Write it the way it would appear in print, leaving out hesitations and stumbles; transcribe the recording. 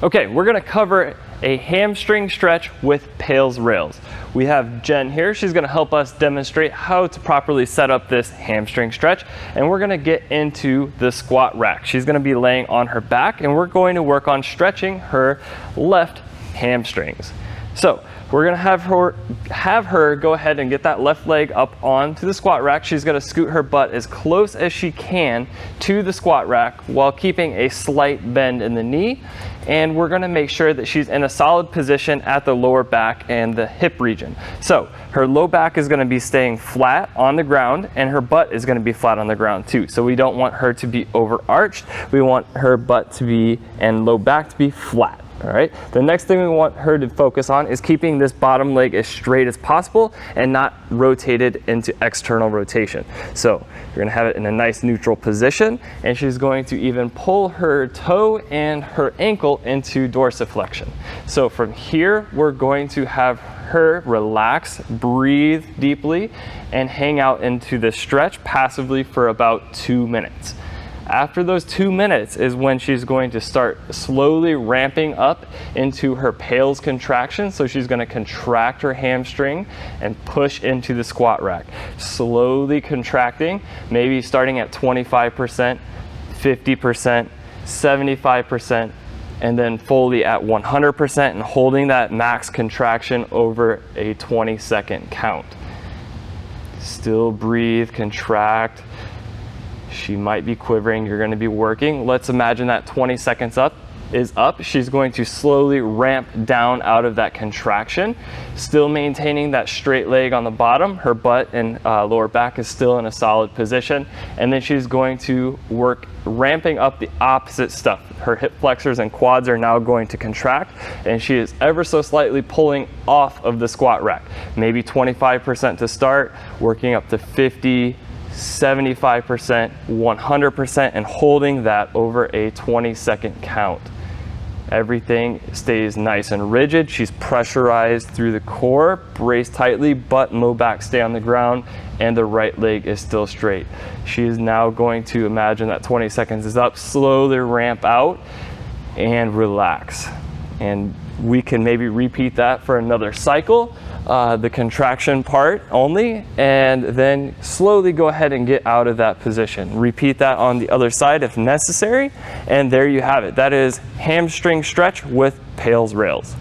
Okay, we're gonna cover a hamstring stretch with PAILs rails. We have Jen here. She's gonna help us demonstrate how to properly set up this hamstring stretch, and we're gonna get into the squat rack. She's gonna be laying on her back, and we're going to work on stretching her left hamstrings. So we're gonna have her go ahead and get that left leg up onto the squat rack. She's gonna scoot her butt as close as she can to the squat rack while keeping a slight bend in the knee. And we're gonna make sure that she's in a solid position at the lower back and the hip region. So her low back is gonna be staying flat on the ground, and her butt is gonna be flat on the ground too. So we don't want her to be overarched. We want her butt to be, and low back to be flat. All right, the next thing we want her to focus on is keeping this bottom leg as straight as possible and not rotated into external rotation. So you're gonna have it in a nice neutral position, and she's going to even pull her toe and her ankle into dorsiflexion. So from here, we're going to have her relax, breathe deeply, and hang out into the stretch passively for about 2 minutes. After those 2 minutes is when she's going to start slowly ramping up into her PAILs contraction. So she's going to contract her hamstring and push into the squat rack. Slowly contracting, maybe starting at 25%, 50%, 75%, and then fully at 100% and holding that max contraction over a 20-second count. Still breathe, contract. She might be quivering, you're gonna be working. Let's imagine that 20 seconds is up. She's going to slowly ramp down out of that contraction, still maintaining that straight leg on the bottom. Her butt and lower back is still in a solid position. And then she's going to work ramping up the opposite stuff. Her hip flexors and quads are now going to contract, and she is ever so slightly pulling off of the squat rack. Maybe 25% to start, working up to 50, 75%, 100%, and holding that over a 20-second count. Everything stays nice and rigid. She's pressurized through the core, braced tightly, butt and low back stay on the ground, and the right leg is still straight. She is now going to imagine that 20 seconds is up, slowly ramp out and relax. And we can maybe repeat that for another cycle, the contraction part only, and then slowly go ahead and get out of that position. Repeat that on the other side if necessary, and there you have it. That is hamstring stretch with PAILs rails.